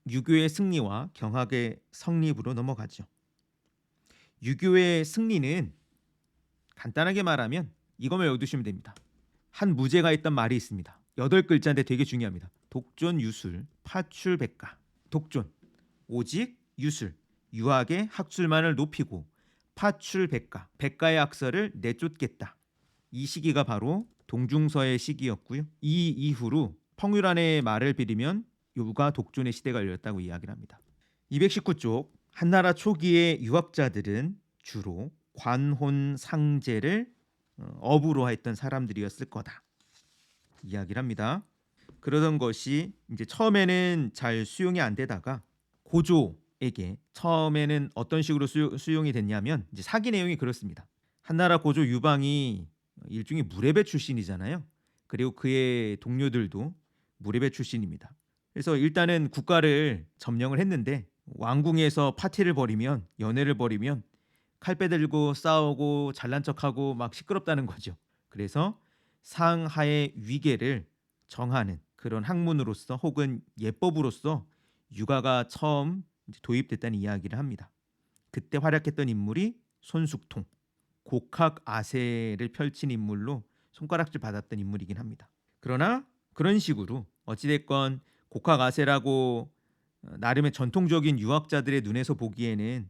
유교의 승리와 경학의 성립으로 넘어가죠. 유교의 승리는 간단하게 말하면 이것만 외워두시면 됩니다. 한 무제가 있던 말이 있습니다. 8글자인데 되게 중요합니다. 독존, 유술, 파출, 백가. 독존, 오직 유술, 유학의 학술만을 높이고 파출, 백가, 백가의 학설을 내쫓겠다. 이 시기가 바로 동중서의 시기였고요. 이 이후로 펑유란의 말을 빌리면 유가 독존의 시대가 열렸다고 이야기를 합니다. 219쪽 한나라 초기의 유학자들은 주로 관혼 상제를 업으로 했던 사람들이었을 거다 이야기를 합니다. 그러던 것이 이제 처음에는 잘 수용이 안 되다가 고조에게 처음에는 어떤 식으로 수용이 됐냐면 이제 사기 내용이 그렇습니다. 한나라 고조 유방이 일종의 무례배 출신이잖아요. 그리고 그의 동료들도 무례배 출신입니다. 그래서 일단은 국가를 점령을 했는데 왕궁에서 파티를 벌이면 연애를 벌이면 칼빼 들고 싸우고 잘난 척하고 막 시끄럽다는 거죠. 그래서 상하의 위계를 정하는 그런 학문으로서 혹은 예법으로서 유가가 처음 도입됐다는 이야기를 합니다. 그때 활약했던 인물이 손숙통, 곡학 아세를 펼친 인물로 손가락질 받았던 인물이긴 합니다. 그러나 그런 식으로 어찌됐건 곡학 아세라고 나름의 전통적인 유학자들의 눈에서 보기에는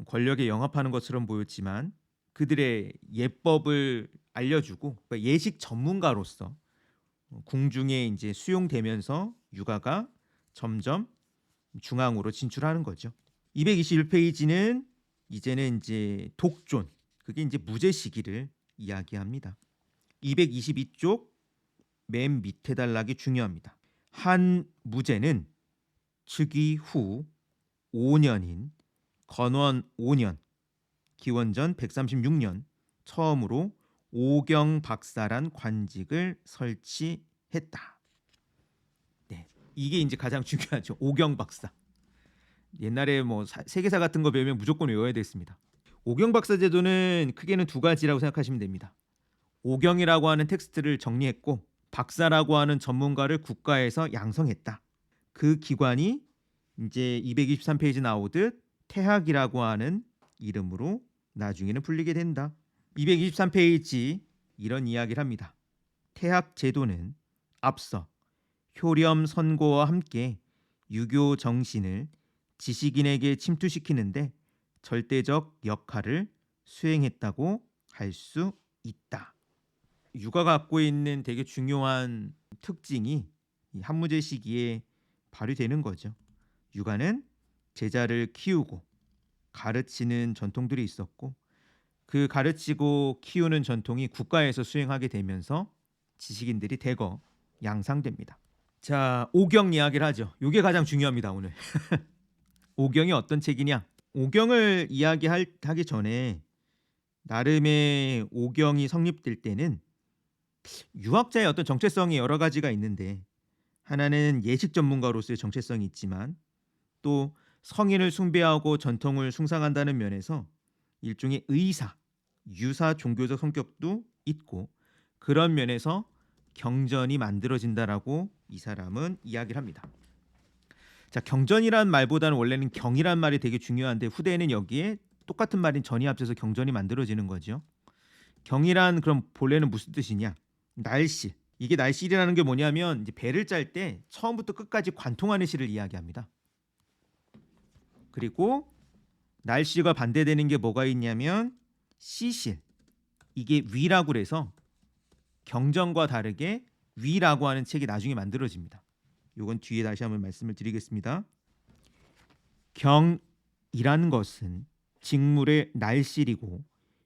권력에 영합하는 것처럼 보였지만 그들의 예법을 알려주고 그러니까 예식 전문가로서 궁중에 이제 수용되면서 유가가 점점 중앙으로 진출하는 거죠. 221페이지는 이제는 이제 독존, 그게 이제 무제 시기를 이야기합니다. 222쪽 맨 밑에 단락이 중요합니다. 한 무제는 즉위 후 5년인 건원 5년 기원전 136년 처음으로 오경 박사란 관직을 설치했다. 네, 이게 이제 가장 중요하죠. 오경 박사. 옛날에 뭐 세계사 같은 거 배우면 무조건 외워야 됐습니다. 오경 박사 제도는 크게는 두 가지라고 생각하시면 됩니다. 오경이라고 하는 텍스트를 정리했고 박사라고 하는 전문가를 국가에서 양성했다. 그 기관이 이제 223페이지 나오듯 태학이라고 하는 이름으로 나중에는 풀리게 된다. 223페이지 이런 이야기를 합니다. 태학 제도는 앞서 효렴 선고와 함께 유교 정신을 지식인에게 침투시키는데 절대적 역할을 수행했다고 할 수 있다. 유가가 갖고 있는 되게 중요한 특징이 이 한무제 시기에 발휘되는 거죠. 유가는 제자를 키우고 가르치는 전통들이 있었고 그 가르치고 키우는 전통이 국가에서 수행하게 되면서 지식인들이 대거 양상됩니다. 자, 오경 이야기를 하죠. 이게 가장 중요합니다, 오늘. 오경이 어떤 책이냐? 오경을 이야기하기 전에 나름의 오경이 성립될 때는 유학자의 어떤 정체성이 여러 가지가 있는데 하나는 예식 전문가로서의 정체성이 있지만 또 성인을 숭배하고 전통을 숭상한다는 면에서 일종의 의사, 유사 종교적 성격도 있고 그런 면에서 경전이 만들어진다라고 이 사람은 이야기를 합니다. 자, 경전이란 말보다는 원래는 경이란 말이 되게 중요한데 후대에는 여기에 똑같은 말인 전이 합쳐서 경전이 만들어지는 거죠. 경이란 그럼 본래는 무슨 뜻이냐? 날실. 이게 날실이라는 게 뭐냐면 이제 배를 짤 때 처음부터 끝까지 관통하는 실을 이야기합니다. 그리고 날씨가 반대되는 게 뭐가 있냐면 시실. 이게 위라고 그래서 경전과 다르게 위라고 하는 책이 나중에 만들어집니다. 이건 뒤에 다시 한번 말씀을 드리겠습니다. 경이라는 것은 직물의 날실이고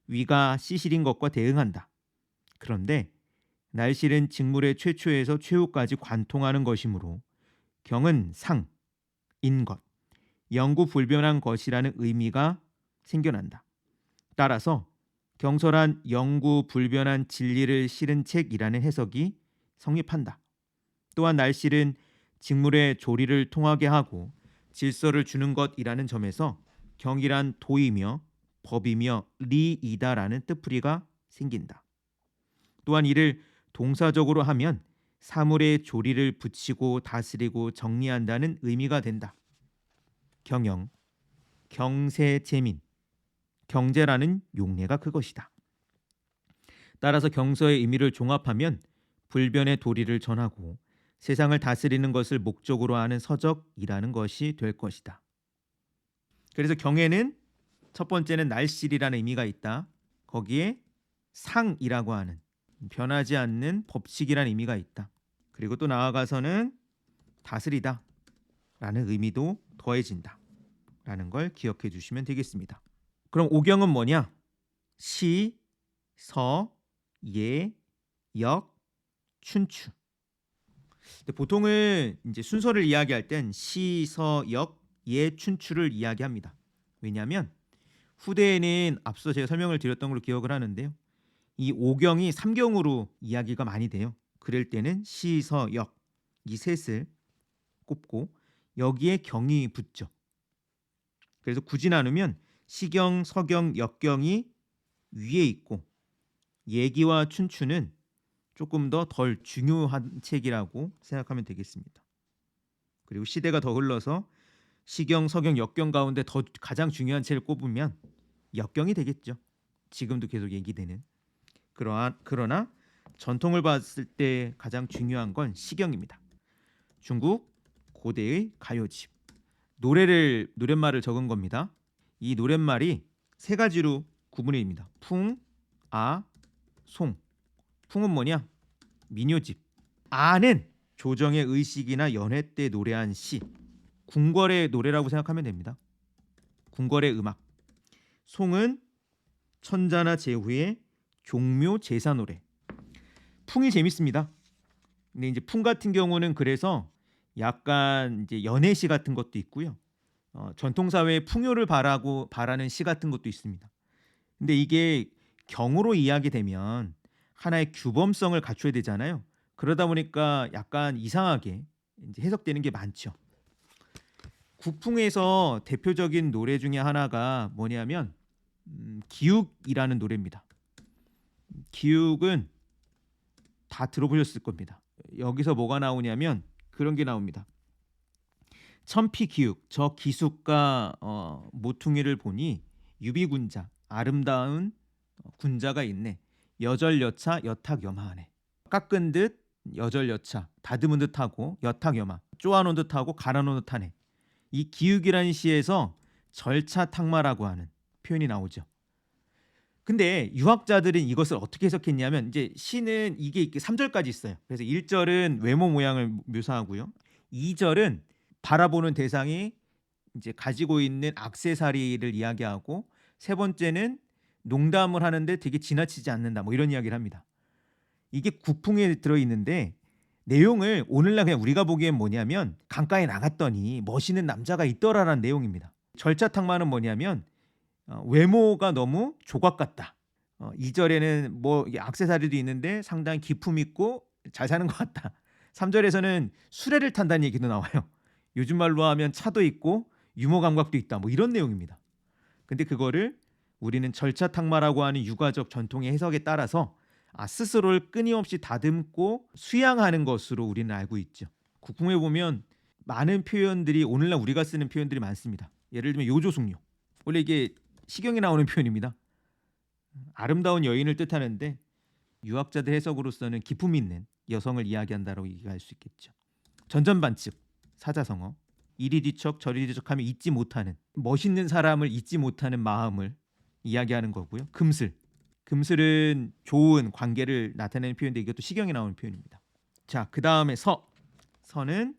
위가 시실인 것과 대응한다. 그런데 날실은 직물의 최초에서 최후까지 관통하는 것이므로 경은 상인 것, 영구 불변한 것이라는 의미가 생겨난다. 따라서 경솔한 영구 불변한 진리를 실은 책이라는 해석이 성립한다. 또한 날실은 직물의 조리를 통하게 하고 질서를 주는 것이라는 점에서 경이란 도이며 법이며 리이다라는 뜻풀이가 생긴다. 또한 이를 동사적으로 하면 사물의 조리를 붙이고 다스리고 정리한다는 의미가 된다. 경영, 경세재민, 경제라는 용례가 그것이다. 따라서 경서의 의미를 종합하면 불변의 도리를 전하고 세상을 다스리는 것을 목적으로 하는 서적이라는 것이 될 것이다. 그래서 경에는 첫 번째는 날실이라는 의미가 있다. 거기에 상이라고 하는 변하지 않는 법칙이라는 의미가 있다. 그리고 또 나아가서는 다스리다 라는 의미도 더해진다 라는 걸 기억해 주시면 되겠습니다. 그럼 오경은 뭐냐? 시, 서, 예, 역, 춘추. 근데 보통은 이제 순서를 이야기할 땐 시, 서, 역, 예, 춘추를 이야기합니다. 왜냐하면 후대에는 앞서 제가 설명을 드렸던 걸로 기억을 하는데요. 이 오경이 삼경으로 이야기가 많이 돼요. 그럴 때는 시, 서, 역 이 셋을 꼽고 여기에 경이 붙죠. 그래서 굳이 나누면 시경, 서경, 역경이 위에 있고 예기와 춘추는 조금 더 덜 중요한 책이라고 생각하면 되겠습니다. 그리고 시대가 더 흘러서 시경, 서경, 역경 가운데 더 가장 중요한 책을 꼽으면 역경이 되겠죠. 지금도 계속 얘기되는. 그러나 전통을 봤을 때 가장 중요한 건 시경입니다. 중국 고대의 가요집. 노랫말을 적은 겁니다. 이 노랫말이 세 가지로 구분이 됩니다. 풍, 아, 송. 풍은 뭐냐? 민요집. 아는 조정의 의식이나 연회 때 노래한 시. 궁궐의 노래라고 생각하면 됩니다. 궁궐의 음악. 송은 천자나 제후의 종묘 제사 노래. 풍이 재밌습니다. 근데 이제 풍 같은 경우는 그래서 약간 이제 연애시 같은 것도 있고요. 전통사회의 풍요를 바라는 시 같은 것도 있습니다. 근데 이게 경으로 이야기되면 하나의 규범성을 갖춰야 되잖아요. 그러다 보니까 약간 이상하게 이제 해석되는 게 많죠. 국풍에서 대표적인 노래 중에 하나가 뭐냐면 기욱이라는 노래입니다. 기욱은 다 들어보셨을 겁니다. 여기서 뭐가 나오냐면 그런 게 나옵니다. 천피기욱 저 기숙과 모퉁이를 보니 유비군자 아름다운 군자가 있네. 여절여차 여탁여마하네. 깎은 듯 여절여차 다듬은 듯하고 여탁여마 쪼아놓은 듯하고 갈아놓은 듯하네. 이 기욱이라는 시에서 절차탁마라고 하는 표현이 나오죠. 근데 유학자들은 이것을 어떻게 해석했냐면 이제 시는 이게 3절까지 있어요. 그래서 1절은 외모 모양을 묘사하고요. 2절은 바라보는 대상이 이제 가지고 있는 액세서리를 이야기하고 세 번째는 농담을 하는데 되게 지나치지 않는다. 뭐 이런 이야기를 합니다. 이게 국풍에 들어 있는데 내용을 오늘날 그냥 우리가 보기엔 뭐냐면 강가에 나갔더니 멋있는 남자가 있더라라는 내용입니다. 절차탁마는 뭐냐면 외모가 너무 조각 같다. 2절에는 뭐 액세서리도 있는데 상당히 기품 있고 잘 사는 것 같다. 3절에서는 수레를 탄다는 얘기도 나와요. 요즘 말로 하면 차도 있고 유머 감각도 있다. 뭐 이런 내용입니다. 근데 그거를 우리는 절차탁마라고 하는 유가적 전통의 해석에 따라서 스스로를 끊임없이 다듬고 수양하는 것으로 우리는 알고 있죠. 국풍에 보면 많은 표현들이 오늘날 우리가 쓰는 표현들이 많습니다. 예를 들면 요조숙녀. 원래 이게 시경에 나오는 표현입니다. 아름다운 여인을 뜻하는데 유학자들 해석으로서는 기품 있는 여성을 이야기한다라고 얘기할 수 있겠죠. 전전반측 사자성어. 이리 뒤척 저리 뒤척하면 잊지 못하는 멋있는 사람을 잊지 못하는 마음을 이야기하는 거고요. 금슬은 좋은 관계를 나타내는 표현인데 이것도 시경에 나오는 표현입니다. 자, 그 다음에 서는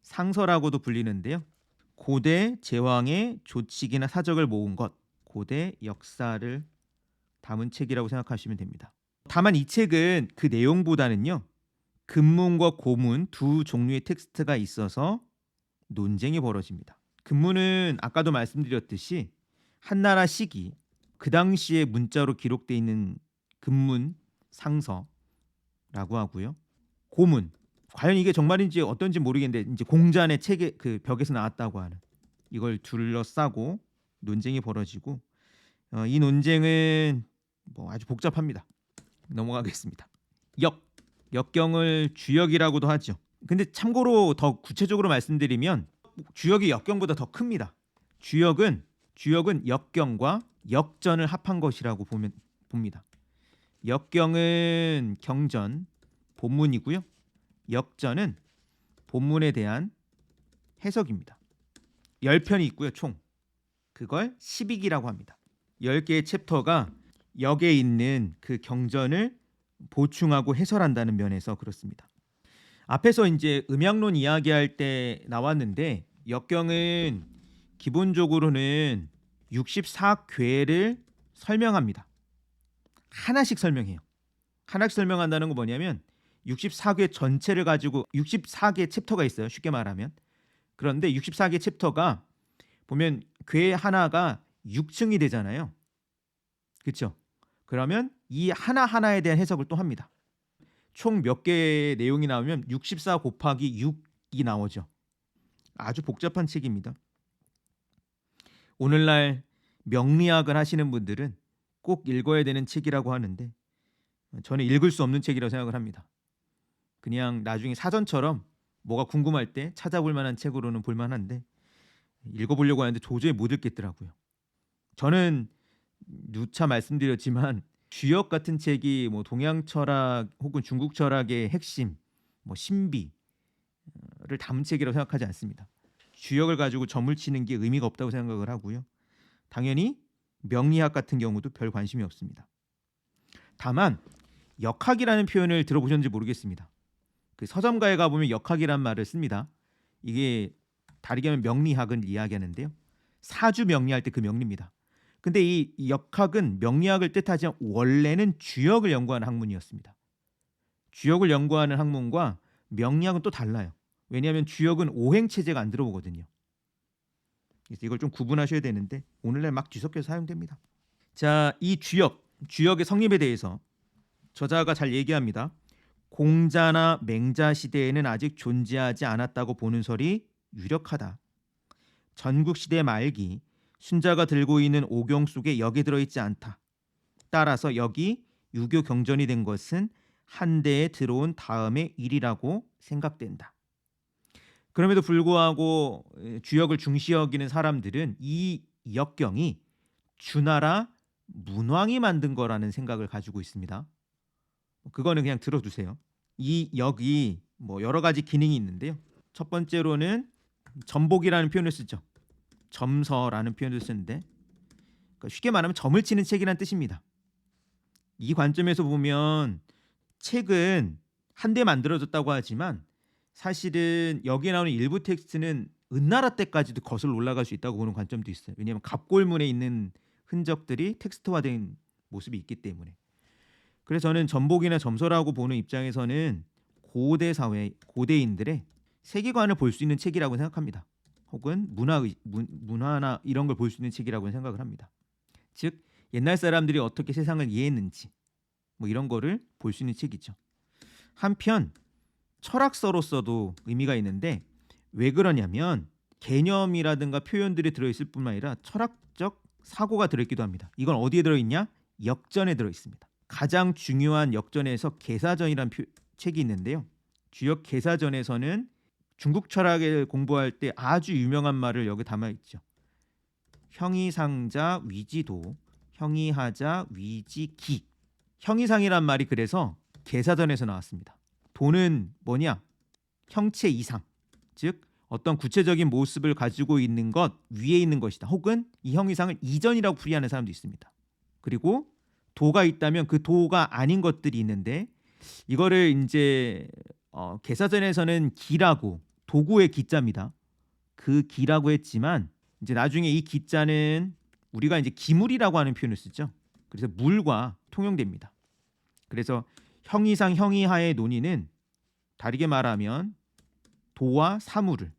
상서라고도 불리는데요. 고대 제왕의 조칙이나 사적을 모은 것, 고대 역사를 담은 책이라고 생각하시면 됩니다. 다만 이 책은 그 내용보다는요. 근문과 고문 두 종류의 텍스트가 있어서 논쟁이 벌어집니다. 근문은 아까도 말씀드렸듯이 한나라 시기 그 당시에 문자로 기록되어 있는 근문 상서라고 하고요. 고문 과연 이게 정말인지 어떤지 모르겠는데 이제 공자의 책에 그 벽에서 나왔다고 하는 이걸 둘러싸고 논쟁이 벌어지고 이 논쟁은 뭐 아주 복잡합니다. 넘어가겠습니다. 역경을 주역이라고도 하죠. 근데 참고로 더 구체적으로 말씀드리면 주역이 역경보다 더 큽니다. 주역은 역경과 역전을 합한 것이라고 봅니다. 역경은 경전 본문이고요. 역전은 본문에 대한 해석입니다. 10편이 있고요. 총 그걸 12기라고 합니다. 10개의 챕터가 역에 있는 그 경전을 보충하고 해설한다는 면에서 그렇습니다. 앞에서 이제 음양론 이야기할 때 나왔는데 역경은 기본적으로는 64궤를 설명합니다. 하나씩 설명해요. 하나씩 설명한다는 건 뭐냐면 64궤 전체를 가지고 64개 챕터가 있어요. 쉽게 말하면. 그런데 64개 챕터가 보면 궤 하나가 6층이 되잖아요. 그렇죠? 그러면 이 하나하나에 대한 해석을 또 합니다. 총 몇 개의 내용이 나오면 64 곱하기 6이 나오죠. 아주 복잡한 책입니다. 오늘날 명리학을 하시는 분들은 꼭 읽어야 되는 책이라고 하는데 저는 읽을 수 없는 책이라고 생각을 합니다. 그냥 나중에 사전처럼 뭐가 궁금할 때 찾아볼 만한 책으로는 볼만한데 읽어보려고 하는데 도저히 못 읽겠더라고요. 저는 누차 말씀드렸지만 주역 같은 책이 뭐 동양 철학 혹은 중국 철학의 핵심, 뭐 신비를 담은 책이라고 생각하지 않습니다. 주역을 가지고 점을 치는 게 의미가 없다고 생각을 하고요. 당연히 명리학 같은 경우도 별 관심이 없습니다. 다만 역학이라는 표현을 들어보셨는지 모르겠습니다. 그 서점가에 가보면 역학이란 말을 씁니다. 이게 다르게 하면 명리학을 이야기하는데요. 사주 명리할 때 그 명리입니다. 근데 이 역학은 명리학을 뜻하지만 원래는 주역을 연구하는 학문이었습니다. 주역을 연구하는 학문과 명리학은 또 달라요. 왜냐하면 주역은 오행체제가 안 들어오거든요. 그래서 이걸 좀 구분하셔야 되는데 오늘날 막 뒤섞여서 사용됩니다. 자, 이 주역의 성립에 대해서 저자가 잘 얘기합니다. 공자나 맹자 시대에는 아직 존재하지 않았다고 보는 설이 유력하다. 전국시대 말기 순자가 들고 있는 오경 속에 역이 들어있지 않다. 따라서 역이 유교 경전이 된 것은 한대에 들어온 다음의 일이라고 생각된다. 그럼에도 불구하고 주역을 중시 여기는 사람들은 이 역경이 주나라 문왕이 만든 거라는 생각을 가지고 있습니다. 그거는 그냥 들어두세요. 이 역이 뭐 여러 가지 기능이 있는데요. 첫 번째로는 점복이라는 표현을 쓰죠. 점서라는 표현을 쓰는데 그러니까 쉽게 말하면 점을 치는 책이라는 뜻입니다. 이 관점에서 보면 책은 한데 만들어졌다고 하지만 사실은 여기에 나오는 일부 텍스트는 은나라 때까지도 거슬러 올라갈 수 있다고 보는 관점도 있어요. 왜냐하면 갑골문에 있는 흔적들이 텍스트화된 모습이 있기 때문에. 그래서 저는 점복이나 점서라고 보는 입장에서는 고대 사회, 고대인들의 세계관을 볼 수 있는 책이라고 생각합니다. 혹은 문화나 이런 걸 볼 수 있는 책이라고 생각을 합니다. 즉 옛날 사람들이 어떻게 세상을 이해했는지 뭐 이런 거를 볼 수 있는 책이죠. 한편 철학서로서도 의미가 있는데 왜 그러냐면 개념이라든가 표현들이 들어있을 뿐만 아니라 철학적 사고가 들어있기도 합니다. 이건 어디에 들어있냐? 역전에 들어있습니다. 가장 중요한 역전에서 계사전이라는 책이 있는데요. 주역 계사전에서는 중국 철학을 공부할 때 아주 유명한 말을 여기 담아있죠. 형이상자 위지도, 형이하자 위지기. 형이상이란 말이 그래서 계사전에서 나왔습니다. 도는 뭐냐? 형체 이상, 즉 어떤 구체적인 모습을 가지고 있는 것 위에 있는 것이다. 혹은 이 형이상을 이전이라고 풀이하는 사람도 있습니다. 그리고 도가 있다면 그 도가 아닌 것들이 있는데 이거를 이제 계사전에서는 기라고 도구의 기자입니다. 그 기라고 했지만 이제 나중에 이 기자는 우리가 이제 기물이라고 하는 표현을 쓰죠. 그래서 물과 통용됩니다. 그래서 형이상 형이하의 논의는 다르게 말하면 도와 사물을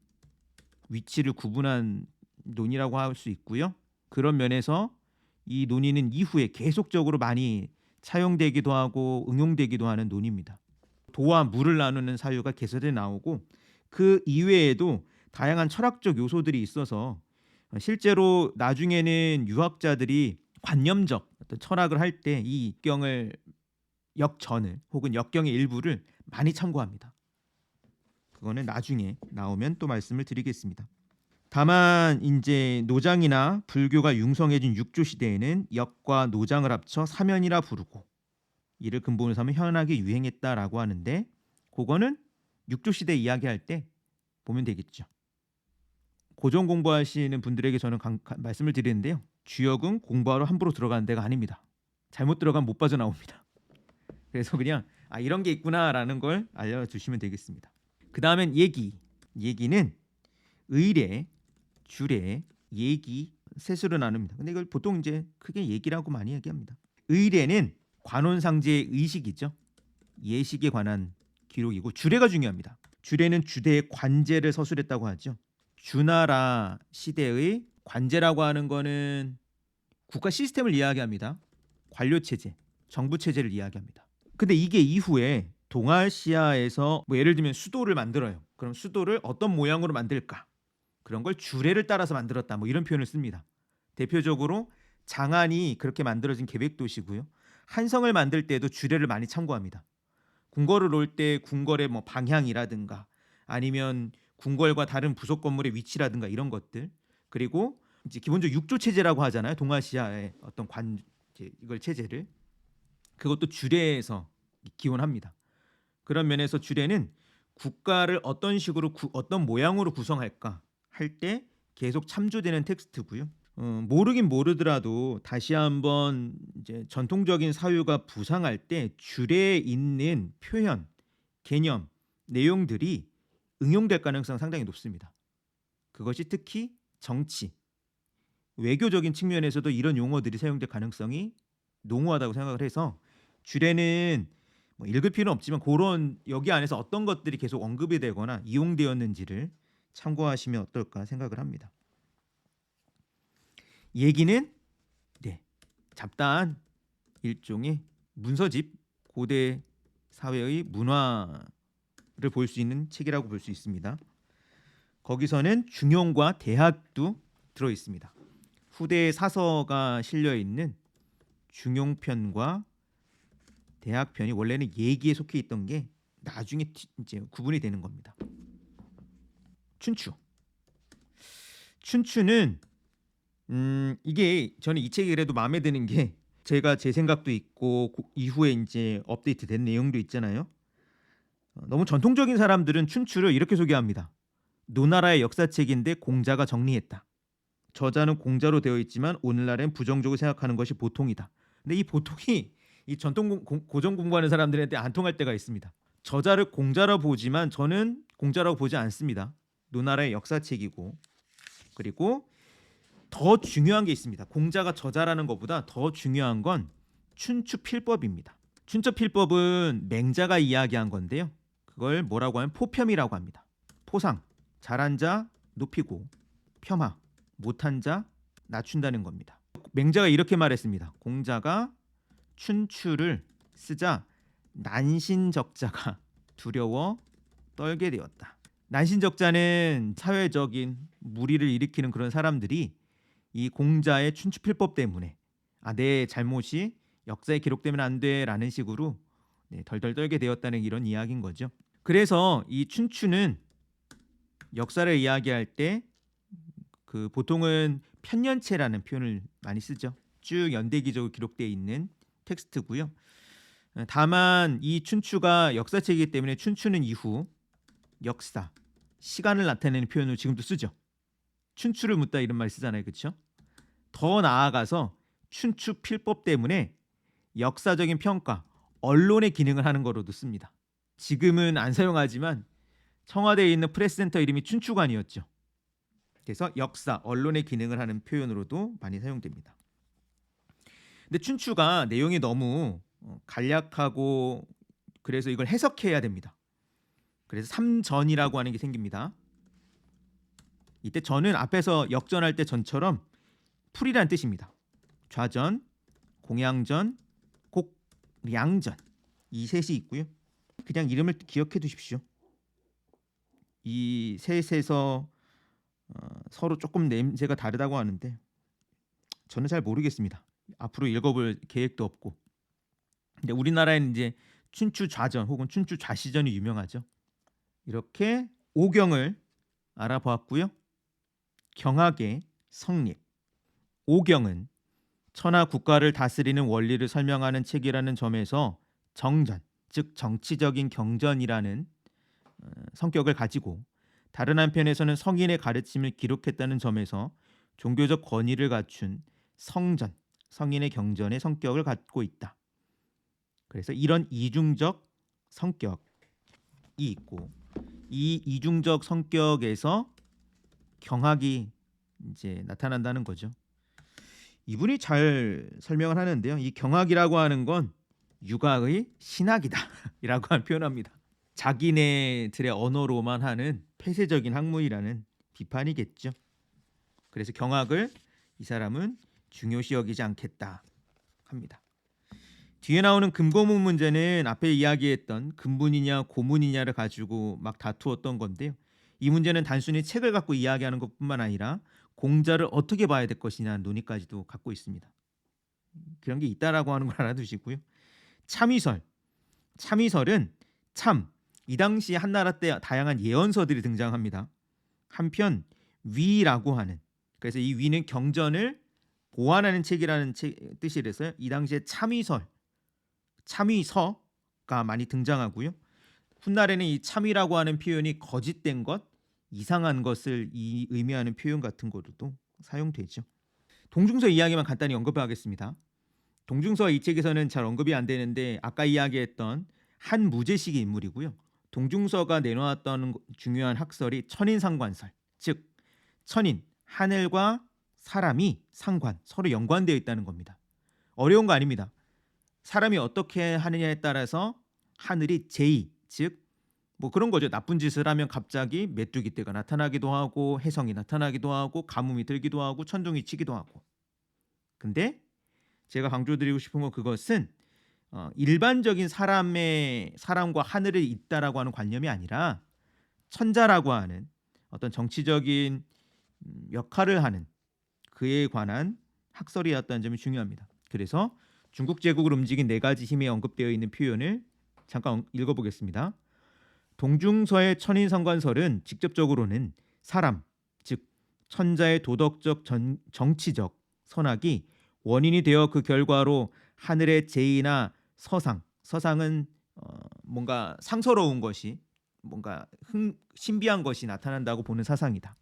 위치를 구분한 논의라고 할 수 있고요. 그런 면에서 이 논의는 이후에 계속적으로 많이 차용되기도 하고 응용되기도 하는 논의입니다. 도와 물을 나누는 사유가 계속해 나오고 그 이외에도 다양한 철학적 요소들이 있어서 실제로 나중에는 유학자들이 관념적 어떤 철학을 할 때 이 역전을 혹은 역경의 일부를 많이 참고합니다. 그거는 나중에 나오면 또 말씀을 드리겠습니다. 다만 이제 노장이나 불교가 융성해진 육조 시대에는 역과 노장을 합쳐 사면이라 부르고 이를 근본으로 삼은 현악이 유행했다라고 하는데 그거는 육조 시대 이야기할 때 보면 되겠죠. 고전 공부하시는 분들에게 저는 말씀을 드리는데요. 주역은 공부하러 함부로 들어가는 데가 아닙니다. 잘못 들어가면 못 빠져나옵니다. 그래서 그냥 이런 게 있구나라는 걸 알려주시면 되겠습니다. 그 다음엔 얘기. 얘기는 의례, 주례, 얘기 셋으로 나눕니다. 근데 이걸 보통 이제 크게 얘기라고 많이 얘기합니다. 의례는 관원상제의 의식이죠. 예식에 관한 기록이고 주례가 중요합니다. 주례는 주대의 관제를 서술했다고 하죠. 주나라 시대의 관제라고 하는 거는 국가 시스템을 이야기합니다. 관료 체제, 정부 체제를 이야기합니다. 근데 이게 이후에 동아시아에서 뭐 예를 들면 수도를 만들어요. 그럼 수도를 어떤 모양으로 만들까? 그런 걸 주례를 따라서 만들었다. 뭐 이런 표현을 씁니다. 대표적으로 장안이 그렇게 만들어진 계획 도시고요. 한성을 만들 때도 주례를 많이 참고합니다. 궁궐을 놓을 때 궁궐의 뭐 방향이라든가 아니면 궁궐과 다른 부속 건물의 위치라든가 이런 것들, 그리고 이제 기본적으로 육조 체제라고 하잖아요. 동아시아의 어떤 이걸 체제를, 그것도 주례에서 기원합니다. 그런 면에서 주례는 국가를 어떤 식으로 어떤 모양으로 구성할까 할 때 계속 참조되는 텍스트고요. 모르긴 모르더라도 다시 한번 이제 전통적인 사유가 부상할 때 주례에 있는 표현, 개념, 내용들이 응용될 가능성이 상당히 높습니다. 그것이 특히 정치, 외교적인 측면에서도 이런 용어들이 사용될 가능성이 농후하다고 생각을 해서 주례는 뭐 읽을 필요는 없지만 그런 여기 안에서 어떤 것들이 계속 언급이 되거나 이용되었는지를 참고하시면 어떨까 생각을 합니다. 얘기는 잡다한 일종의 문서집, 고대 사회의 문화를 볼 수 있는 책이라고 볼 수 있습니다. 거기서는 중용과 대학도 들어 있습니다. 후대의 사서가 실려 있는 중용편과 대학편이 원래는 얘기에 속해 있던 게 나중에 이제 구분이 되는 겁니다. 춘추. 춘추는 이게 저는 이 책이 그래도 마음에 드는 게 제가 제 생각도 있고 이후에 이제 업데이트된 내용도 있잖아요. 너무 전통적인 사람들은 춘추를 이렇게 소개합니다. 노나라의 역사책인데 공자가 정리했다. 저자는 공자로 되어 있지만 오늘날엔 부정적으로 생각하는 것이 보통이다. 근데 이 보통이 이 전통 고전 공부하는 사람들한테 안 통할 때가 있습니다. 저자를 공자로 보지만 저는 공자라고 보지 않습니다. 노나라의 역사책이고, 그리고 더 중요한 게 있습니다. 공자가 저자라는 것보다 더 중요한 건 춘추필법입니다. 춘추필법은 맹자가 이야기한 건데요. 그걸 뭐라고 하면 포평이라고 합니다. 포상, 잘한 자 높이고 폄하, 못한 자 낮춘다는 겁니다. 맹자가 이렇게 말했습니다. 공자가 춘추를 쓰자 난신적자가 두려워 떨게 되었다. 난신적자는 사회적인 무리를 일으키는 그런 사람들이 이 공자의 춘추필법 때문에 내 잘못이 역사에 기록되면 안 돼라는 식으로 덜덜 떨게 되었다는 이런 이야기인 거죠. 그래서 이 춘추는 역사를 이야기할 때 그 보통은 편년체라는 표현을 많이 쓰죠. 쭉 연대기적으로 기록되어 있는 텍스트고요. 다만 이 춘추가 역사책이기 때문에 춘추는 이후 역사, 시간을 나타내는 표현을 지금도 쓰죠. 춘추를 묻다 이런 말 쓰잖아요. 그렇죠? 더 나아가서 춘추필법 때문에 역사적인 평가, 언론의 기능을 하는 거로도 씁니다. 지금은 안 사용하지만 청와대에 있는 프레스센터 이름이 춘추관이었죠. 그래서 역사, 언론의 기능을 하는 표현으로도 많이 사용됩니다. 근데 춘추가 내용이 너무 간략하고 그래서 이걸 해석해야 됩니다. 그래서 삼전이라고 하는 게 생깁니다. 이때 전은 앞에서 역전할 때 전처럼 풀이라는 뜻입니다. 좌전, 공양전, 곡량전 이 셋이 있고요. 그냥 이름을 기억해 두십시오. 이 셋에서 서로 조금 냄새가 다르다고 하는데 저는 잘 모르겠습니다. 앞으로 읽어볼 계획도 없고. 근데 우리나라에는 이제 춘추 좌전 혹은 춘추 좌시전이 유명하죠. 이렇게 오경을 알아보았고요. 경학의 성립. 오경은 천하 국가를 다스리는 원리를 설명하는 책이라는 점에서 정전, 즉 정치적인 경전이라는 성격을 가지고, 다른 한편에서는 성인의 가르침을 기록했다는 점에서 종교적 권위를 갖춘 성전, 성인의 경전의 성격을 갖고 있다. 그래서 이런 이중적 성격이 있고, 이 이중적 성격에서 경학이 이제 나타난다는 거죠. 이분이 잘 설명을 하는데요. 이 경학이라고 하는 건 육아의 신학이다라고 표현합니다. 자기네들의 언어로만 하는 폐쇄적인 학문이라는 비판이겠죠. 그래서 경학을 이 사람은 중요시 여기지 않겠다 합니다. 뒤에 나오는 금고문 문제는 앞에 이야기했던 근문이냐 고문이냐를 가지고 막 다투었던 건데요. 이 문제는 단순히 책을 갖고 이야기하는 것뿐만 아니라 공자를 어떻게 봐야 될 것이냐는 논의까지도 갖고 있습니다. 그런 게 있다라고 하는 걸 알아두시고요. 참의설. 참의설은 참, 이 당시 한나라 때 다양한 예언서들이 등장합니다. 한편 위라고 하는, 그래서 이 위는 경전을 보완하는 책이라는 뜻이라서 이 당시에 참의설, 참의서가 많이 등장하고요. 훗날에는 이 참의라고 하는 표현이 거짓된 것, 이상한 것을 의미하는 표현 같은 것도 사용되죠. 동중서 이야기만 간단히 언급하겠습니다. 동중서 이 책에서는 잘 언급이 안 되는데 아까 이야기했던 한 무제식의 인물이고요. 동중서가 내놓았던 중요한 학설이 천인상관설, 즉 천인, 하늘과 사람이 상관, 서로 연관되어 있다는 겁니다. 어려운 거 아닙니다. 사람이 어떻게 하느냐에 따라서 하늘이 제의, 즉 뭐 그런 거죠. 나쁜 짓을 하면 갑자기 메뚜기 떼가 나타나기도 하고, 혜성이 나타나기도 하고, 가뭄이 들기도 하고, 천둥이 치기도 하고. 근데 제가 강조드리고 싶은 건 그것은 일반적인 사람과 하늘이 있다라고 하는 관념이 아니라 천자라고 하는 어떤 정치적인 역할을 하는 그에 관한 학설이었다는 점이 중요합니다. 그래서 중국 제국을 움직인 네 가지 힘에 언급되어 있는 표현을 잠깐 읽어보겠습니다. 동중서의 천인상관설은 직접적으로는 사람, 즉 천자의 도덕적 정치적 선악이 원인이 되어 그 결과로 하늘의 제의나 서상은 뭔가 상서로운 것이, 뭔가 신비한 것이 나타난다고 보는 사상이다.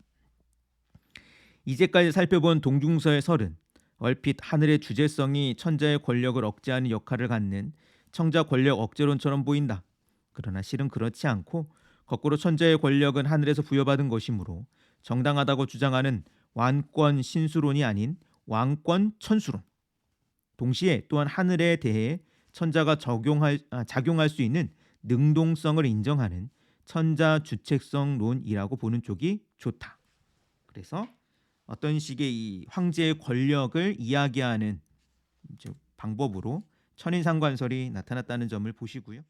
이제까지 살펴본 동중서의 설은 얼핏 하늘의 주제성이 천자의 권력을 억제하는 역할을 갖는 청자 권력 억제론처럼 보인다. 그러나 실은 그렇지 않고 거꾸로 천자의 권력은 하늘에서 부여받은 것이므로 정당하다고 주장하는 완권 신수론이 아닌 왕권 천수론. 동시에 또한 하늘에 대해 천자가 작용할 수 있는 능동성을 인정하는 천자 주체성론이라고 보는 쪽이 좋다. 그래서 어떤 식의 이 황제의 권력을 이야기하는 방법으로 천인상관설이 나타났다는 점을 보시고요.